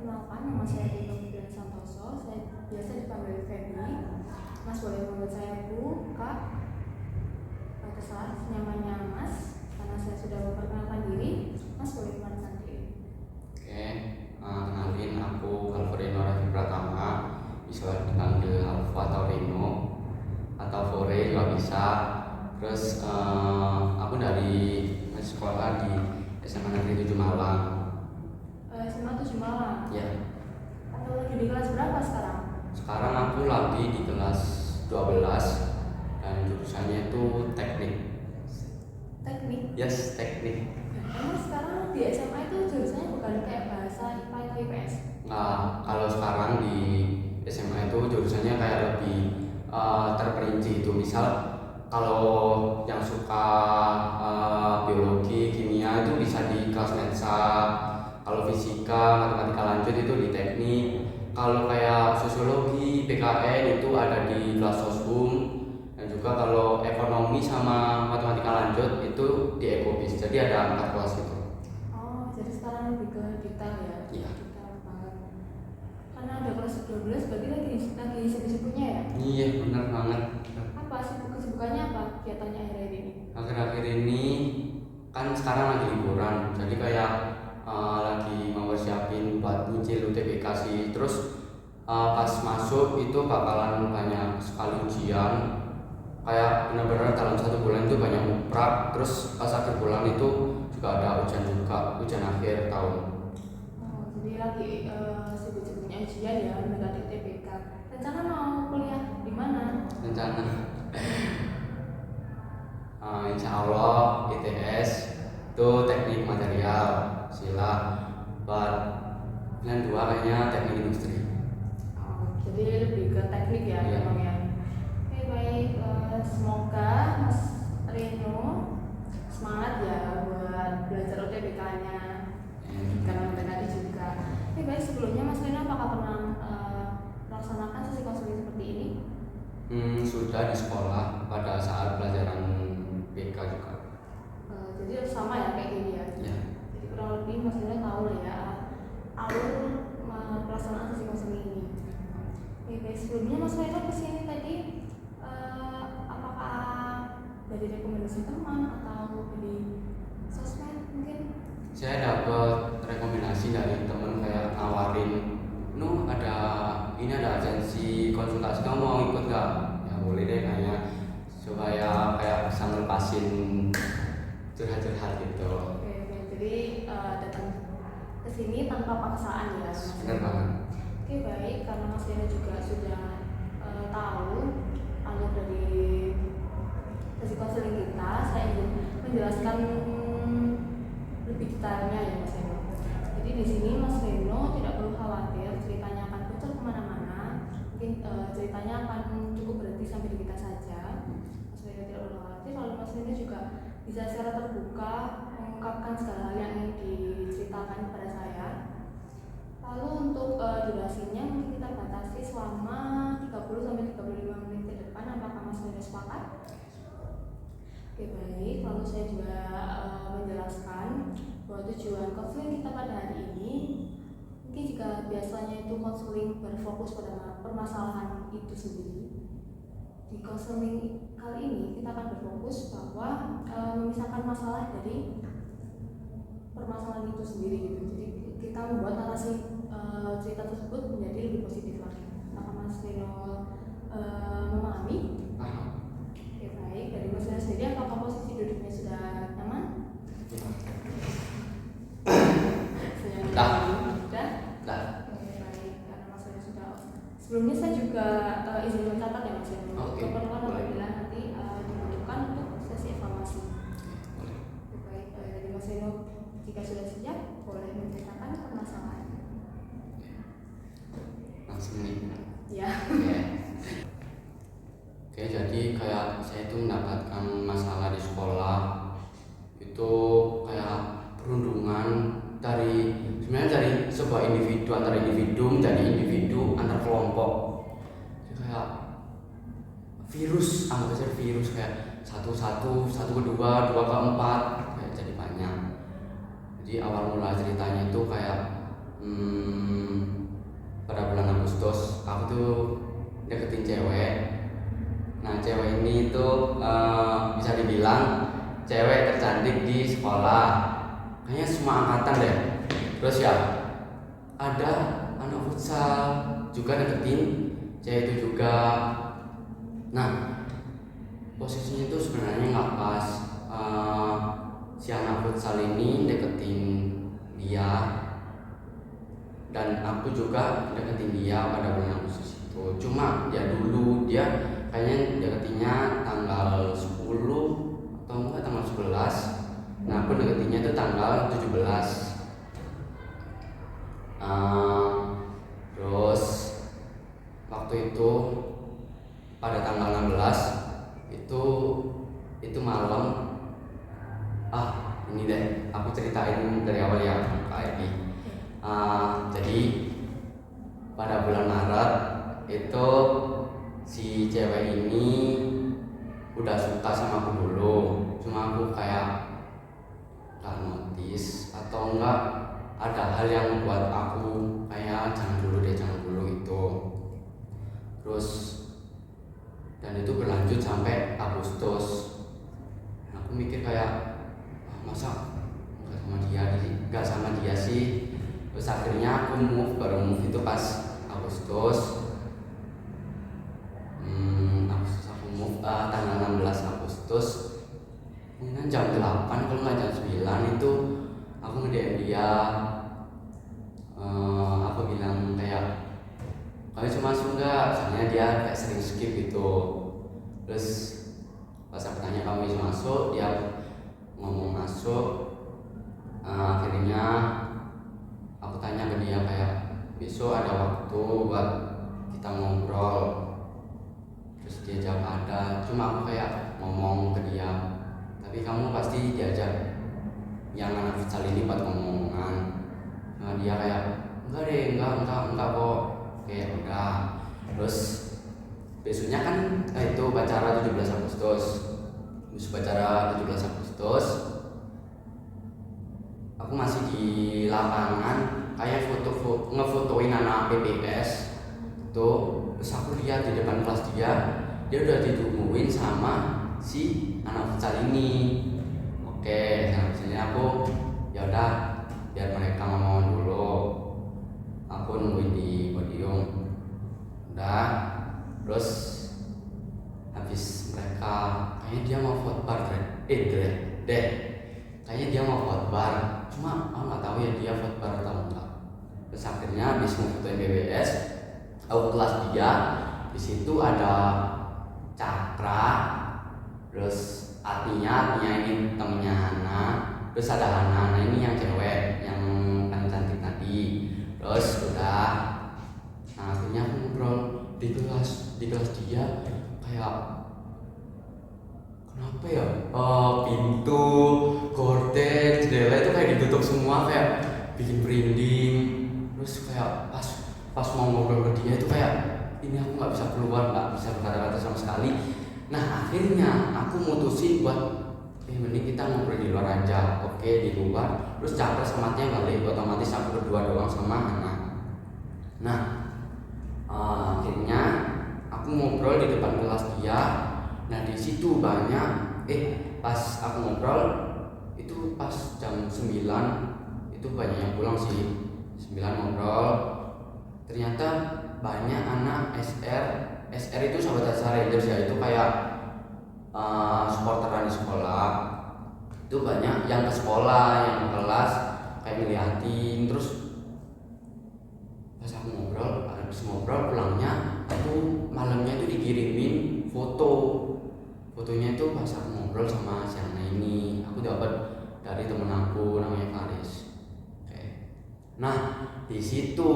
perkenalkan, nama saya Dino Fitrian Santoso. Saya biasa dipanggil Feby. Mas boleh memanggil saya Bu, Kak, terserah senyamannya Mas. Karena saya sudah memperkenalkan diri, Mas boleh memperkenalkan diri. Oke, kenalin aku Alfredo Raffi Pratama, bisa dipanggil Alfa atau Reno atau Fore juga bisa. Terus aku dari sekolah di SMA Negeri 7 Malang. SMA 7 Malang. Ya. Atau lagi di kelas berapa sekarang? Sekarang aku lagi di kelas 12 dan jurusannya itu teknik. Teknik. Yes, teknik. Emang sekarang di SMA itu jurusannya bukan kayak bahasa IPA atau IPS? Nah, kalau sekarang di SMA itu jurusannya kayak lebih terperinci itu. Misal kalau yang suka biologi, kimia itu bisa di kelas mensa. Kalau fisika, matematika lanjut itu di teknik. Kalau kayak sosiologi, PKN itu ada di kelas soshum. Dan juga kalau ekonomi sama matematika lanjut itu di ekobis. Jadi ada 4 kelas itu. Oh, jadi sekarang lebih ke detail ya? Iya. Detail banget. Karena ada kelas 12, berarti lagi sibuk-sibuknya ya? Iya, benar banget. Apa kesibukannya apa kegiatannya akhir-akhir ini? Akhir-akhir ini kan sekarang lagi liburan, jadi kayak lagi mempersiapin buat nyicil UTBK sih. Terus pas masuk itu bakalan banyak sekali ujian, kayak benar-benar dalam 1 bulan itu banyak uprak. Terus pas akhir bulan itu juga ada ujian akhir tahun. Oh, jadi lagi sibuk-sibuknya ujian ya, mendekati UTBK. Rencana mau kuliah di mana? Rencana insya Allah ITS itu teknik material sila, buat pilihan 2 kayaknya teknik industri. Oh, jadi lebih ke teknik ya, Iya. memang ya. Oke, baik. Semoga Mas Reno semangat ya buat belajar UTBK-nya karena mendekati juga. Oke, baik. Sebelumnya Mas Reno apakah pernah melaksanakan sesi konseling seperti ini? Sudah di sekolah pada saat pelajaran BK juga. Jadi sama ya kayak gini ya. Ya. Jadi kurang lebih Mas Reno tahu lah ya alur pelaksanaan sesi konseling ini. Oke, baik. Sebelumnya Mas Reno kesini tadi apakah dari rekomendasi teman atau dari sosmed mungkin? Saya dapat rekomendasi dari temen kayak nawarin, ini ada agensi konsultasi, kamu mau ikut nggak? Ya boleh deh kayaknya, supaya kayak bisa ngelepasin curhat-curhat gitu. Oke, jadi datang ke sini tanpa paksaan ya. Benar banget. Oke, baik. Karena Mas Reno juga sudah tahu alur dari sesi konseling kita, saya ingin menjelaskan lebih detailnya ya Mas Reno. Jadi di sini Mas Reno tidak perlu khawatir ceritanya akan bocor kemana-mana. Mungkin ceritanya akan cukup berhenti sampai di kita saja. Mas Reno tidak perlu khawatir. Lalu Mas Reno juga bisa secara terbuka mengungkapkan segala hal yang ingin diceritakan kepada saya. Lalu untuk durasinya mungkin kita batasi selama 30-35 menit ke depan. Apakah Mas Reno sepakat? Oke, baik. Lalu saya juga menjelaskan bahwa tujuan konseling kita pada hari ini, mungkin jika biasanya itu konseling berfokus pada permasalahan itu sendiri, di konseling kali ini kita akan berfokus bahwa memisahkan masalah dari permasalahan itu sendiri gitu. Jadi kita membuat narasi cerita tersebut menjadi lebih positif lagi. Apakah Mas Reno memahami? Oke, baik. Dari Mas Reno sendiri, apakah posisi duduknya sudah nyaman? Sudah? Oke, baik. Karena Mas Reno sudah. Sebelumnya saya juga izin mencatat ya Mas Reno. Keperluan apabila nanti dibutuhkan untuk sesi evaluasi. Oke, baik. Dari Mas Reno, jika sudah siap, boleh menceritakan permasalahan. Langsung nih. Ya. Oke, jadi kayak saya itu mendapatkan masalah di sekolah itu kayak perundungan sebenarnya dari sebuah individu antar individu menjadi individu antar kelompok. Jadi kayak virus, anggap saja virus, kayak satu ke dua ke empat, kayak jadi banyak. Jadi awal mula ceritanya itu kayak pada bulan Agustus aku tuh deketin cewek. Nah cewek ini tuh bisa dibilang cewek tercantik di sekolah, kayaknya semua angkatan deh. Terus ya ada anak futsal juga deketin cewek itu juga. Nah posisinya itu sebenarnya nggak pas. Si anak futsal ini deketin dia dan aku juga deketin dia pada bulan Agustus itu. Cuma ya dulu dia kayaknya deketinnya tanggal 10 atau enggak tanggal 11. Nah aku deketinnya itu tanggal 17. Terus waktu itu pada tanggal 16 itu malam. Ini deh aku ceritain dari awal ya Kak Edi. Jadi pada bulan Maret itu si cewek ini udah suka sama aku dulu, cuma aku kayak gak notice atau enggak ada hal yang buat aku kayak jangan dulu itu. Terus dan itu berlanjut sampai Agustus. Aku mikir kayak masa nggak sama dia sih. Terus akhirnya aku baru move itu pas Agustus. Aku move tanggal 16 Agustus mungkin jam 8 kalau nggak jam 9 itu aku nge-DM dia. Aku bilang kayak kamu cuma masuk nggak, soalnya dia kayak sering skip gitu. Terus pas aku tanya kamu bisa masuk, dia ngomong masuk. Akhirnya aku tanya ke dia kayak besok ada waktu buat kita ngobrol. Terus dia jawab ada, cuma aku kayak ngomong ke dia, tapi kamu pasti diajak yang anak futsal ini buat ngomongan. Dia kayak enggak deh, enggak kok. Kayak udah. Terus besoknya kan itu upacara 17 Agustus. Terus upacara 17 Agustus aku masih di lapangan kayak ngefotoin anak PPS tuh. Terus aku lihat di depan kelas dia udah ditungguin sama si anak futsal ini. Oke, misalnya aku ya udah biar mereka ngomong dulu, aku nungguin di podium. Udah, terus habis mereka kayaknya dia mau khotbah deh, kayaknya dia mau khotbah, cuma aku nggak tahu ya dia khotbah atau enggak. Terus akhirnya habis ngefotoin BBS, aku kelas dia. Di situ ada Cakra, terus artinya ini temennya Hana, terus ada Hana ini yang cewek yang paling cantik tadi. Terus udah, nah akhirnya aku ngobrol di kelas dia kayak kenapa ya pintu, gorden, jendela itu kayak ditutup semua, kayak bikin merinding. Terus kayak pas mau ngobrol ke dia itu kayak ini aku nggak bisa keluar, nggak bisa berkata-kata sama sekali. Nah akhirnya aku mutusin buat mending kita ngobrol di luar aja. Oke, di luar. Terus Cakra sama Tia balik, otomatis aku berdua doang sama Hana. Nah akhirnya aku ngobrol di depan kelas dia. Nah di situ banyak pas aku ngobrol itu pas jam 9 itu banyak yang pulang sih. 9 ngobrol, ternyata banyak anak SR itu sahabat Rangers ya, itu kayak supporteran di sekolah. Itu banyak yang ke sekolah, yang ke kelas kayak ngeliatin. Terus pas aku habis ngobrol pulangnya aku malamnya itu dikirimin fotonya itu pas aku ngobrol sama si Ana ini. Aku dapat dari temen aku namanya Faris. Nah di situ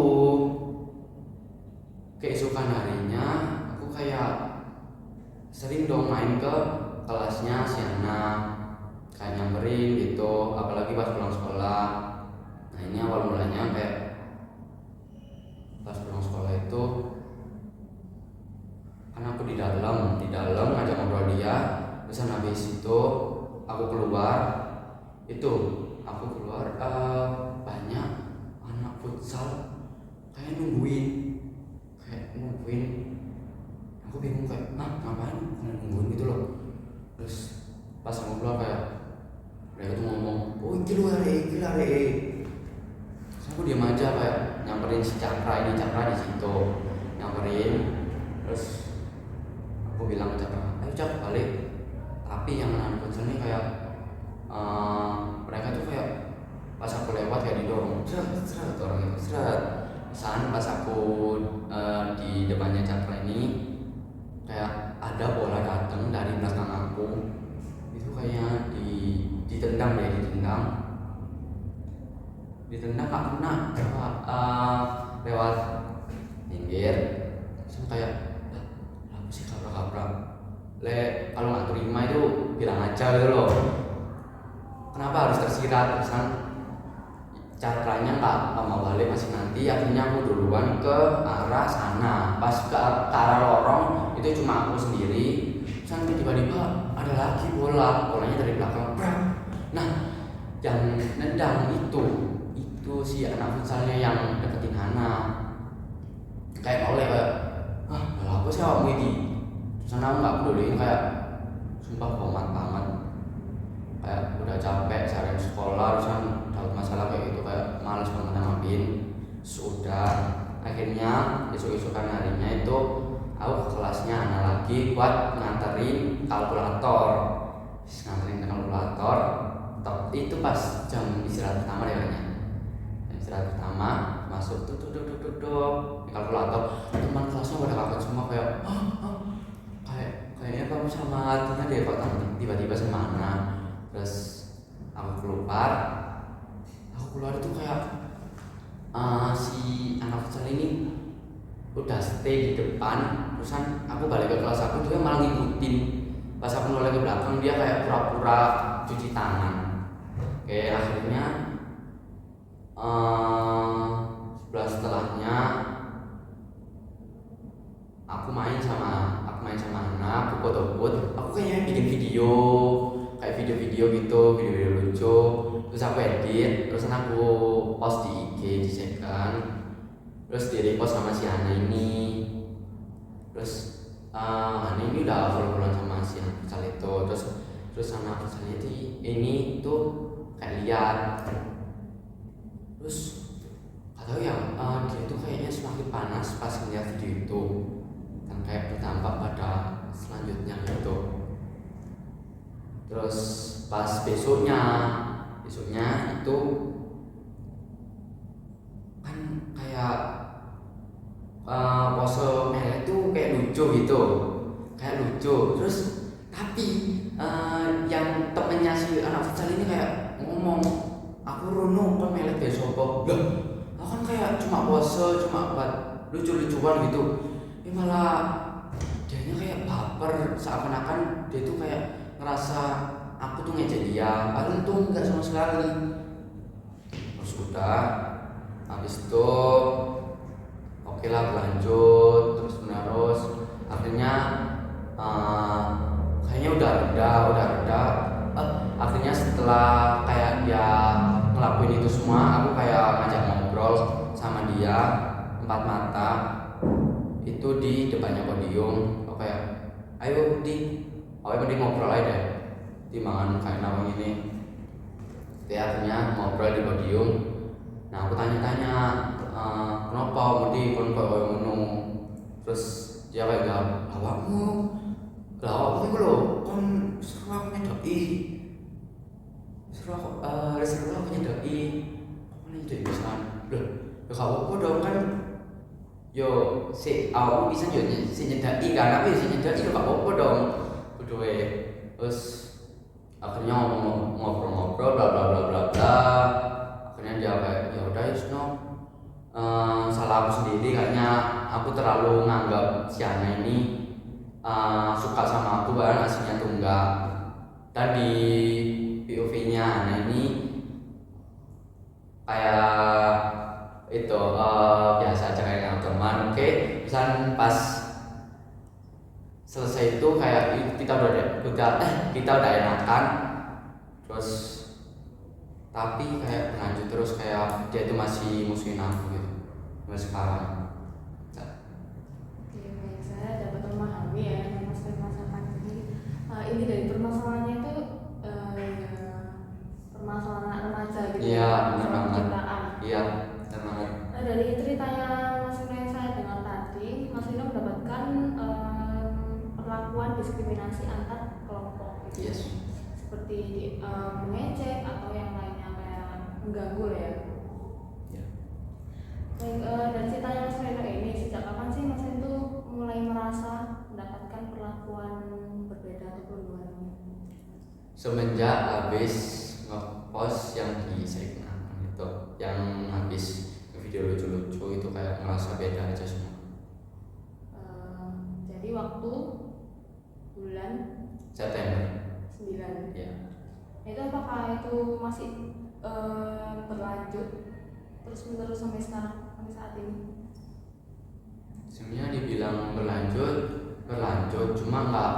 keesokan harinya aku kayak sering dong main ke kelasnya si Ana, kayak nyamperin gitu, apalagi pas pulang sekolah. Nah ini awal mulanya kayak pas pulang sekolah itu kan aku di dalam ngajak ngobrol dia. Terus habis itu aku keluar banyak anak futsal kayak nungguin aku bingung kayak ngapain kalian nungguin gitu loh. Terus pas aku keluar kayak mereka tuh ngomong oh iki lu hari terus aku diam aja kayak nyamperin si Cakra di situ nyamperin. Terus aku bilang ke Cakra ayo Cak balik, tapi yang menahan futsal ini kayak mereka tuh kayak pas aku lewat kayak didorong seret orang itu saat pas aku di depannya Cakra ini kayak ada bola datang dari belakang aku itu kayak ditendang gak kena lewat pinggir. Terus kayak apa sih kabrak kalau nggak terima itu bilang aja gitu loh, kenapa harus tersirat. Terusan Cakranya nggak mau balik masih nanti, akhirnya aku duluan ke arah sana. Pas ke arah lorong itu cuma aku sendiri. Terus tiba-tiba ada lagi bolanya dari belakang. Nah yang nendang itu si anak futsalnya yang deketin Hana kayak oleh kayak apa sih awakmu ini. Terus aku nggak peduliin kayak sumpah bomat banget, kayak udah capek seharian sekolah terusan dapat masalah kayak gitu, kayak males banget ngapain. Sudah akhirnya esok-esokan harinya itu aku ke kelasnya Hana lagi buat nganterin kalkulator. Itu pas jam istirahat pertama deh kayaknya. Istirahat pertama masuk tuh di kalkulator, teman kelasnya pada kaget semua kayak kayaknya kamu sama Tina deh kok tiba-tiba sama Hana. Terus aku keluar itu kayak si anak futsal ini udah stay di depan. Terusan aku balik ke kelas aku, dia malah ngikutin. Pas aku noleh ke belakang dia kayak pura-pura cuci tangan. Oke, akhirnya setelahnya aku main sama Hana, aku foto-foto, aku kayaknya bikin video gitu, video lucu. Terus aku edit, terus aku post di IG di second, terus di repost sama si Hana ini. Terus Hana ini udah follow-followan sama si anak futsal itu. Terus anak futsal ini tuh kayak lihat. Terus atau ya dia tuh kayaknya semakin panas pas ngeliat video itu dan kayak berdampak pada selanjutnya gitu. Terus pas besoknya itu kan kayak pose Mele tuh kayak lucu gitu, terus tapi yang temennya si anak futsal ini kayak ngomong aku rono kan Mele besok kok lah, aku kan kayak cuma pose cuma buat lucu-lucuan gitu. Ini malah dianya kayak baper, seakan-akan dia tuh kayak ngerasa aku tuh ngejek dia, padahal tuh enggak sama sekali. Terus udah habis itu oke lah berlanjut terus menerus. Akhirnya kayaknya udah reda. Akhirnya setelah kayak dia ngelakuin itu semua, aku kayak ngajak ngobrol sama dia 4 mata itu di depannya podium. Aku kayak ayo mending ngobrol aja deh timbangan kayak nawang ini. Dia akhirnya ngobrol di podium. Nah aku tanya-tanya kenapa mudi kon koyo ngono. Terus dia kayak awakmu iku lho kon seru aku nyedoki. Kon nyedeki pisan. Loh, ya apa dong kan yo si awakmu bisa yo si nyedeki kan, tapi si nyedeki yo gak apa dong. Kuduwe. Terus akhirnya ngobrol bla bla bla bla bla. Akhirnya dia kayak ya udah Isno, salah aku sendiri kayaknya, aku terlalu nganggap si Ana ini suka sama aku padahal aslinya tuh enggak. Dan di POV-nya Ana ini kayak itu biasa aja kayak teman. Oke, misalnya pas selesai itu kayak kita udah enakan. Terus tapi kayak berlanjut terus, kayak dia itu masih musuhin aku gitu sampai sekarang. Oke, baik, saya dapat memahami ya yang Mas Reno rasakan. Jadi ini dari permasalahannya itu ya, permasalahan remaja gitu, Iya benar permasalahan banget. percintaan. Iya benar banget. Nah, dari ceritanya Mas Reno yang saya dengar tadi, Mas Reno mendapatkan perlakuan diskriminasi antar kelompok gitu. Yes. Seperti mengejek atau yang lainnya kayak mengganggu lah ya. Ya. Baik, dari ceritanya Mas Reno ini, sejak kapan sih Mas Reno tuh mulai merasa mendapatkan perlakuan berbeda atau perundungan ini? Semenjak habis ngepost yang di Instagram itu, yang habis video lucu-lucu itu, kayak ngerasa beda aja semua. Jadi waktu bulan September. 9. Ya. Itu apakah itu masih berlanjut terus menerus sampai sekarang, sampai saat ini? Sebenarnya dibilang berlanjut, cuma nggak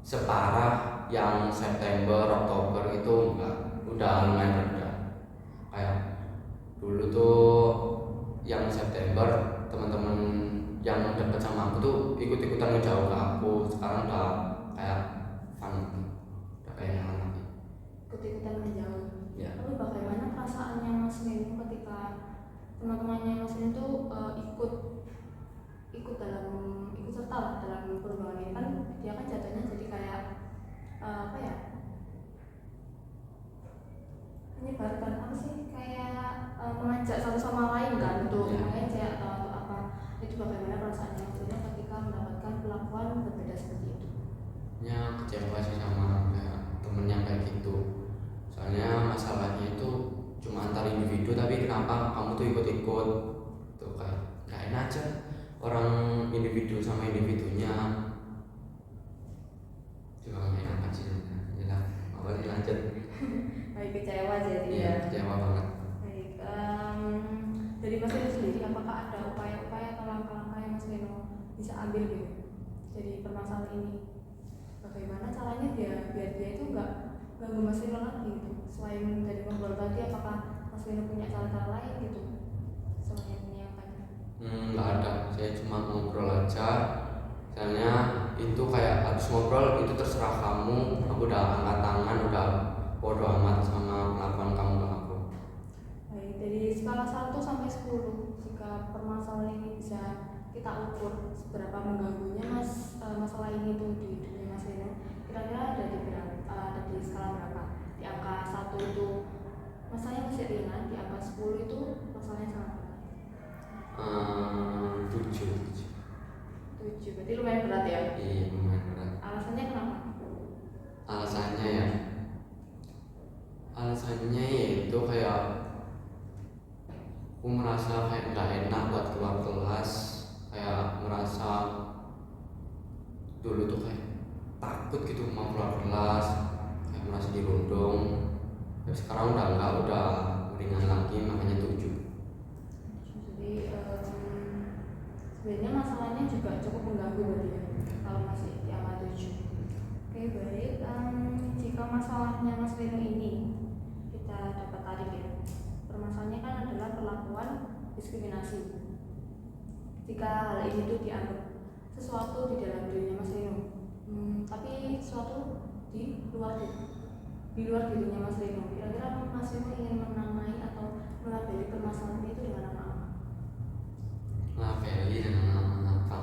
separah yang September, Oktober itu enggak, udah lumayan reda. Kayak dulu tuh yang September, teman-teman yang deket sama aku tuh ikut-ikutan ngejauh ke aku. Sekarang udah kayak fun, udah kayak nyaman lagi. Ikut-ikutan menjauh. Ya. Lalu bagaimana perasaannya Mas Reno ketika teman-temannya Mas Reno tuh ikut serta lah dalam perundungan ini? Kan dia kan jatuhnya jadi kayak apa ya, menyebarkan apa sih, kayak mengajak satu sama lain kan untuk mengejek atau apa. Itu bagaimana perasaannya Mas Reno ketika mendapatkan perlakuan berbeda seperti itu? Ya kecewa sih sama kayak temen yang kayak gitu. Soalnya masalahnya itu cuma antar individu, tapi kenapa kamu tuh ikut-ikut tuh, kayak gak enak aja orang individu sama individunya juga gak enak sih. Ya apa sih, lanjut. Baik, kecewa jadi Iya ya. kecewa banget. Baik, dari Mas Reno sendiri, apakah ada upaya-upaya atau langkah-langkah yang Mas Reno bisa ambil gitu dari permasalahan ini? Bagaimana caranya biar dia itu nggak ganggu Mas Reno lagi gitu? Selain dari ngobrol tadi, apakah Mas Reno punya cara-cara lain gitu selain yang tadi? Nggak ada, saya cuma ngobrol aja. Soalnya itu kayak habis ngobrol itu terserah kamu, aku udah angkat tangan, udah bodo amat sama pengakuan kamu ke aku. Baik, dari skala 1 sampai 10, jika permasalahan ini bisa kita ukur seberapa mengganggunya masalah ini tuh di dunia Mas Reno, kira-kira ada di skala berapa? Di angka 1 itu masalahnya masih ringan, di angka 10 itu masalahnya sangat berat. 7. 7, berarti lumayan berat ya? Iya lumayan berat. Alasannya kenapa? Alasannya itu kayak aku merasa kayak gak enak buat keluar kelas, kayak merasa dulu tuh kayak takut gitu mau keluar kelas, kayak merasa dirundung. Tapi sekarang udah enggak, udah ringan lagi, makanya 7. Jadi sebenarnya masalahnya juga cukup mengganggu berarti ya, kalau masih di angka 7. Oke, baik. Jika masalahnya Mas Reno ini kita dapat tarik ya, permasalahannya kan adalah perlakuan diskriminasi. Jika hal ini tuh dianggap sesuatu di dalam dirinya Mas Reno, tapi sesuatu di luar dirinya Mas Reno, kira-kira Mas Reno ingin menamai atau melabeli permasalahan itu dengan nama apa? Labeli dengan nama apa?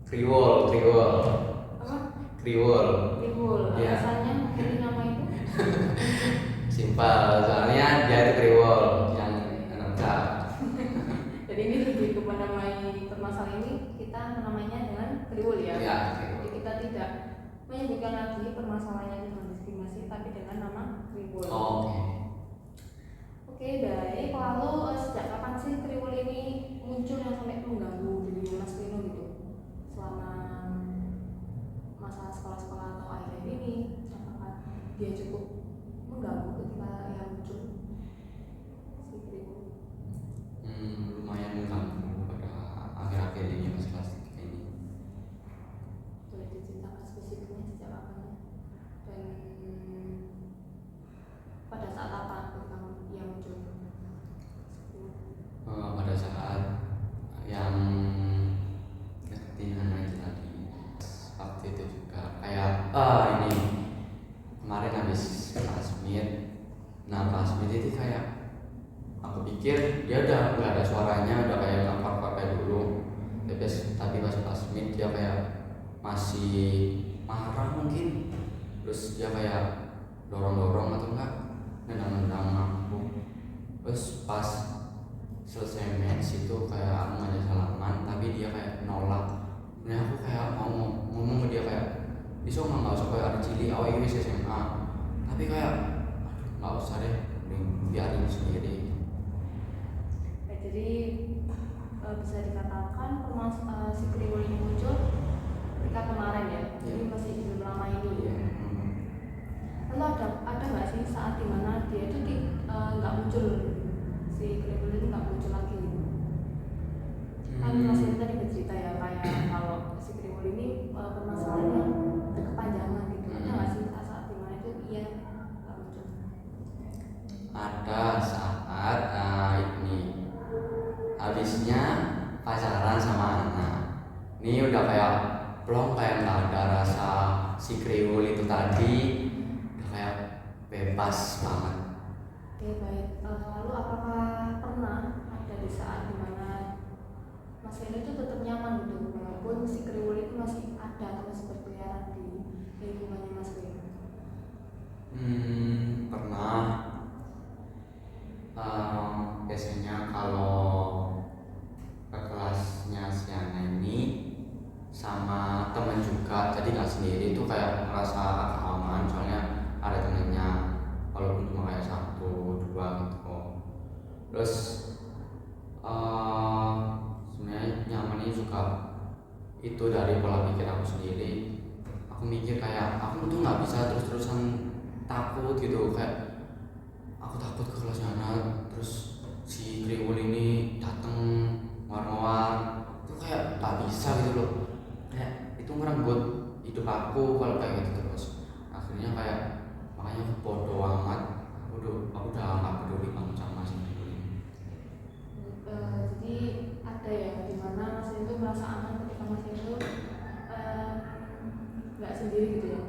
Kriwol. Apa? Kriwol. Iya. Alasannya memilih nama itu? Simpel, soalnya dia itu kriwol yang enggak. Jadi ini lebih kepada menamai permasalahan ini, kita menamainya dengan kriwul ya. Iya, Jadi kita tidak menyebutkan lagi permasalahannya dengan diskriminasi, tapi dengan nama kriwul. Oke, baik. Lalu sejak kapan sih kriwul ini muncul yang sampai mengganggu diri Mas Reno gitu? Selama masa sekolah-sekolah atau akhir ini, apakah dia cukup mengganggu ketika yang muncul si kriwul? Lumayan mengganggu pada akhir-akhir ini, pas kelas 3 ini. Boleh diceritakan spesifiknya sejak kapan? Dan mikir dia udah nggak ada suaranya, udah kayak ngampar kayak dulu. Tapi pas meet dia kayak masih marah mungkin, terus dia kayak dorong atau enggak nendang aku. Terus pas selesai match itu kayak aku ngajak salaman, tapi dia kayak nolak. Nah aku kayak mau ngomong ke dia kayak bisa nggak usah kayak ada cili awal ini SMA, tapi kayak aduh nggak usah deh, biarin sendiri. Jadi bisa dikatakan si Kriwul ini muncul ketika kemarin ya, jadi masih belum lama ini. Lalu ada nggak sih saat dimana dia itu nggak muncul, si Kriwul itu nggak muncul lagi? Kan Mas Eno tadi bercerita ya kayak kalau si Kriwul ini permasalahannya berkepanjangan gitu. Ada nggak sih saat dimana itu ia nggak muncul? Ada saat ini habisnya pacaran sama anak. Ini udah kayak plong, kayak nggak ada rasa si Kriwul itu tadi, udah kayak bebas banget. Oke baik. Lalu apakah pernah ada di saat dimana Mas Eno itu tetap nyaman gitu walaupun si Kriwul itu masih ada atau masih berkeliaran di lingkungannya Mas Eno? Pernah. Biasanya kalau ke kelasnya si Ana ini sama temen juga, jadi nggak sendiri, itu kayak ngerasa agak aman soalnya ada temennya, walaupun cuma kayak 1-2 gitu. Terus sebenarnya nyamannya juga itu dari pola pikir aku sendiri. Aku mikir kayak aku tuh nggak bisa terus-terusan takut gitu, kayak aku takut ke kelasnya anak terus si Kriwul ini dateng war-war, itu kayak gak bisa gitu loh, kayak itu ngerenggut hidup aku kalau kayak gitu terus. Akhirnya kayak makanya aku bodo amat, aku udah gak peduli banget sama si Kriwul ini. Jadi ada ya dimana Mas Eno itu merasa aman ketika Mas Eno itu nggak sendiri gitu ya.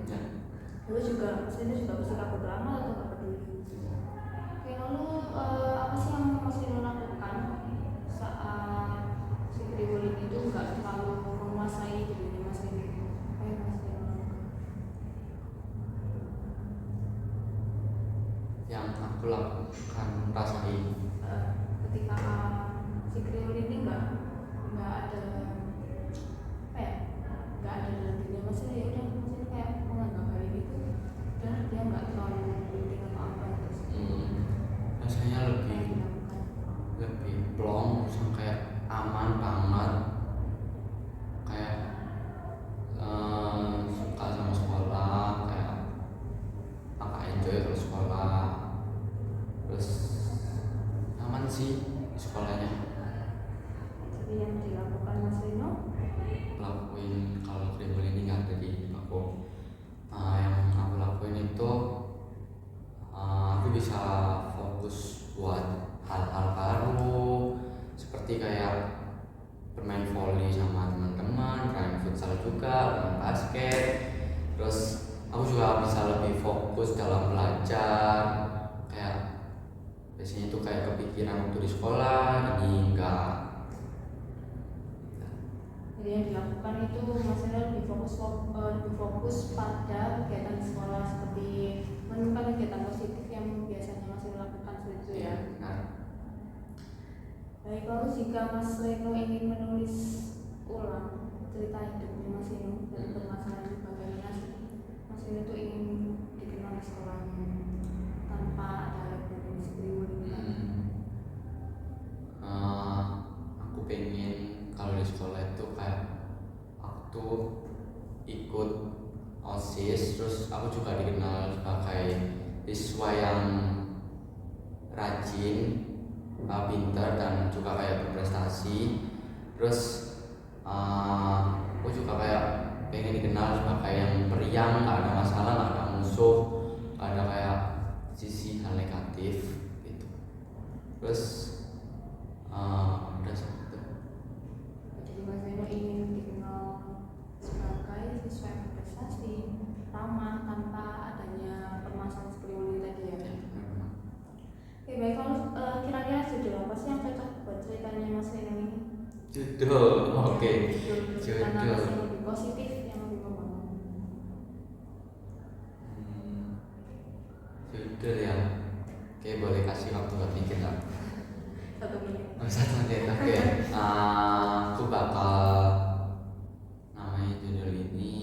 Lalu juga Mas Eno juga bersikap bodo amat atau nggak peduli. Oke, lalu apa sih yang Mas Eno lakukan saat si Kriwul ini itu nggak terlalu menguasai diri Mas Eno? Apa yang Mas Eno lakukan? Yang aku lakukan rasain Ketika si Kriwul ini nggak ada apa ya, nggak ada dalam dirinya Mas Eno, ya udah Mas Eno kayak menganggap hal ini tuh udah dia nggak terlalu penting atau apa terus. rasanya lebih plong, terus kayak aman banget, kayak suka sama sekolah, kayak agak enjoy ke sekolah, terus aman sih di sekolahnya. Jadi yang dilakukan Mas Eno Lakuin kalau Kriwul ini nggak ada di hidup aku. Yang aku lakuin itu aku bisa fokus buat hal-hal baru, seperti kayak bermain volley sama teman-teman, main futsal juga, main basket. Terus aku juga bisa lebih fokus dalam belajar, kayak biasanya tuh kayak kepikiran waktu di sekolah, ini enggak. Jadi yang dilakukan itu Mas Eno lebih fokus pada kegiatan di sekolah, seperti menemukan kegiatan positif yang biasanya Mas Eno lakukan seperti itu ya. Baik, lalu jika Mas Eno ingin menulis ulang cerita hidupnya Mas Eno dan permasalahan bagaimana Mas Eno itu ingin dikenal di sekolahnya tanpa ada si Kriwul ini? Aku pengen kalau di sekolah itu kayak aku tuh ikut OSIS, terus aku juga dikenal sebagai siswa yang rajin, pintar, dan juga kayak berprestasi. Terus aku juga kayak pengen dikenal sebagai yang periang, gak ada masalah, gak ada musuh, gak ada kayak sisi hal negatif gitu. Terus udah seperti itu. Jadi Mas Eno ingin dikenal sebagai siswa yang berprestasi, ramah, tanpa adanya permasalahan seperti ini tadi ya. Oke baik, kalau kira-kira sudah apa Jodoh, oke. Karena Jodoh. yang lebih positif, yang lebih membangun. Hmm, jodoh ya. Oke, boleh kasih waktu buat mikir tak? 1 menit. Oh, 1 menit, oke. Aku bakal namanya judul ini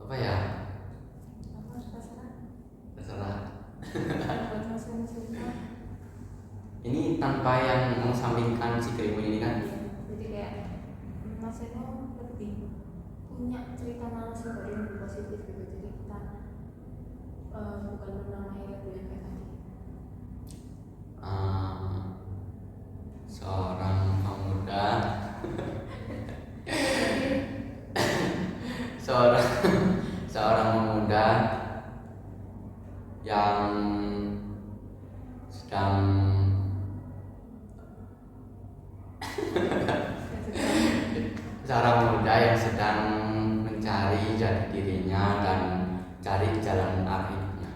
apa ya? Apa terserah? Terserah. Buat Mas Eno. Ini tanpa yang mengesampingkan si kribo ini kan? Jadi kayak Mas Eno lebih punya cerita narasi baru yang lebih positif gitu. Jadi kita bukan menamai lagu yang kayak tadi. Seorang pemuda, seorang seorang pemuda yang sedang seorang pemuda yang sedang mencari jati dirinya dan cari jalan arah hidupnya.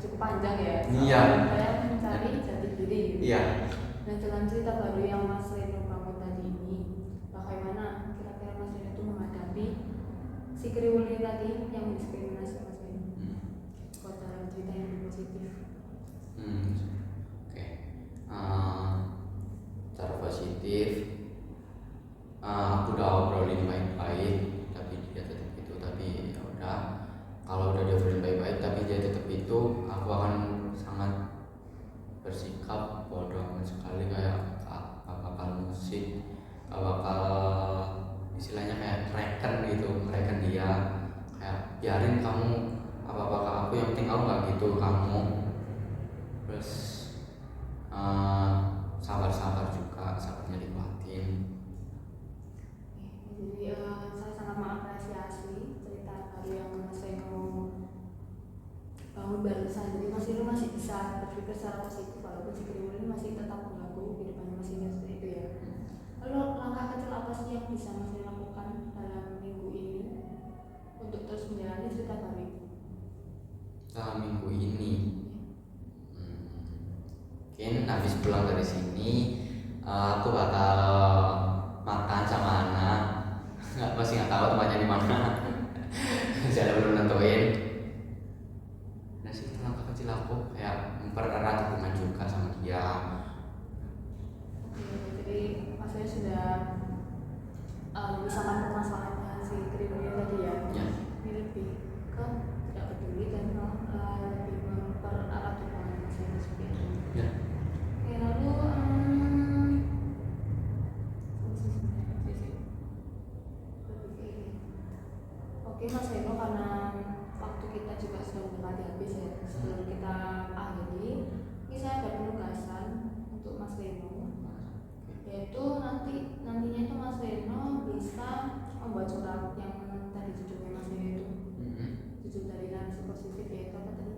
Cukup panjang ya. Iya. Saya mencari jati diri. Gitu. Iya. Dan jalan cerita baru yang Mas Reno bangun tadi ini, bagaimana kira-kira Mas Reno itu menghadapi si kriwul ini tadi yang mendiskriminasi Mas Reno? Buat dalam cerita yang lebih positif. Oke. Cara positif. Aku udah obrolin baik-baik, tapi dia tetap itu. Tapi ya udah, kalau udah diobrolin baik-baik, tapi dia tetap itu, aku akan sangat bersikap bodoh amat sekali, kayak gak bakal musik, gak bakal istilahnya kayak mereken gitu, mereken dia, kayak biarin kamu apa-apa ke aku, yang penting aku gak gitu kamu. Terus sabar-sabar juga, sabarnya dikuatin. Jadi saya sangat mengapresiasi cerita baru yang Mas Reno bangun barusan. Jadi Mas Reno masih bisa berpikir secara positif walaupun si kriwul ini masih tetap mengganggu kehidupan Mas Reno seperti itu ya. Lalu langkah kecil apa sih yang bisa Mas Reno lakukan dalam minggu ini untuk terus menjalani cerita baru ini? Dalam minggu ini mungkin habis pulang dari sini aku bakal makan sama anak. Masih nggak tahu tempatnya di mana. Saya belum nentuin. Nah sih langkah kecil aku kayak mempererat hubungan juga sama dia. Jadi Mas Reno sudah memisahkan permasalahannya si kriwul ini tadi ya. Ya. Ini lebih ke tidak peduli dan lebih mempererat hubungan Mas Reno seperti itu. Ya. Oke, lalu oke Mas Reno, karena waktu kita juga sudah mendekati habis ya. Sebelum kita akhiri, ini saya ada penugasan untuk Mas Reno, yaitu nantinya itu Mas Reno bisa membuat surat yang tadi judulnya Mas Reno itu judul dari narasi positif, yaitu apa tadi,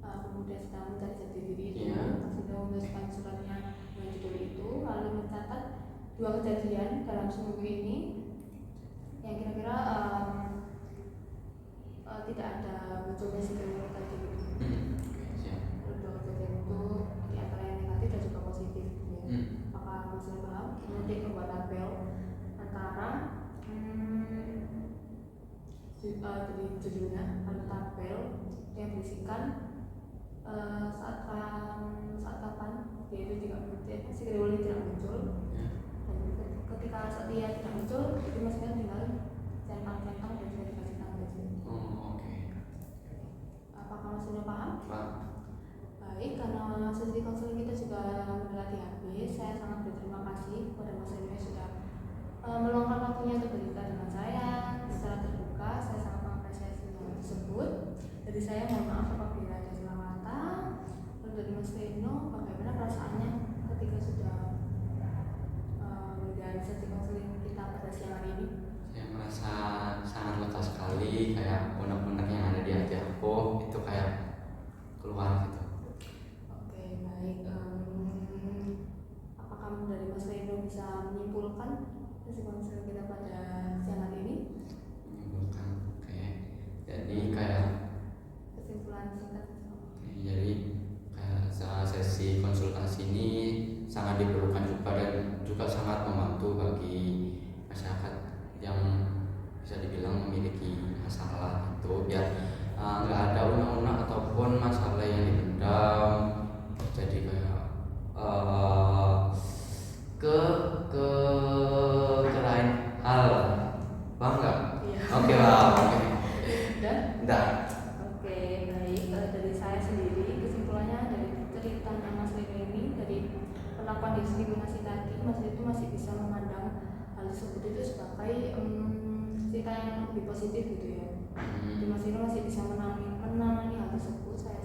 pemuda sedang mencari jati diri itu. Mas Reno menuliskan suratnya dengan judul itu, lalu mencatat 2 kejadian dalam seminggu ini yang kira-kira tidak ada munculnya si kriwul tadi gitu. Lalu 2 kejadian itu di antara yang negatif dan juga positif ya. Apakah Mas Reno paham? Nanti membuat tabel antara dari judulnya, ada tabel yang berisikan saat kapan dia itu tidak muncul, si kriwul ini tidak muncul, dan ketika saat dia tidak muncul itu Mas Reno tinggal centang-centang dan juga dikasih tanda sih. Oke. Apakah Mas Reno paham? Pak. Baik, karena sesi konseling kita juga mendekati habis, saya sangat berterima kasih kepada Mas Reno yang sudah meluangkan waktunya untuk bercerita dengan saya secara terbuka. Saya sangat mengapresiasi hal tersebut. Jadi saya mohon maaf apabila ada salah kata. Lalu dari Mas Reno, bagaimana perasaannya ketika sudah menjalani sesi konseling kita pada siang hari ini? Saya merasa sangat lega sekali, kayak unek-unek yang ada di hati aku itu kayak keluar gitu. Oke, baik. Apakah dari Mas Reno bisa menyimpulkan sesi konseling kita pada siang hari ini? Menimbulkan, oke. Jadi kayak Kesimpulan singkat. jadi kayak sesi Mas ini sangat diperlukan juga dan juga sangat membantu bagi masyarakat yang bisa dibilang memiliki masalah itu, biar nggak ada unek-unek ataupun masalah yang dipendam jadi kayak ke ke ke lain hal. Paham nggak? Iya. Oke lah, oke. Dan Ntar. oke, baik. Dari saya sendiri, kesimpulannya dari ceritanya Mas Rino ini, dari penerapan diskriminasi tadi, Mas Rino itu masih bisa memandang hal tersebut itu sebagai cerita yang lebih positif gitu ya. Jadi Mas Rino masih bisa menangani hal tersebut. Saya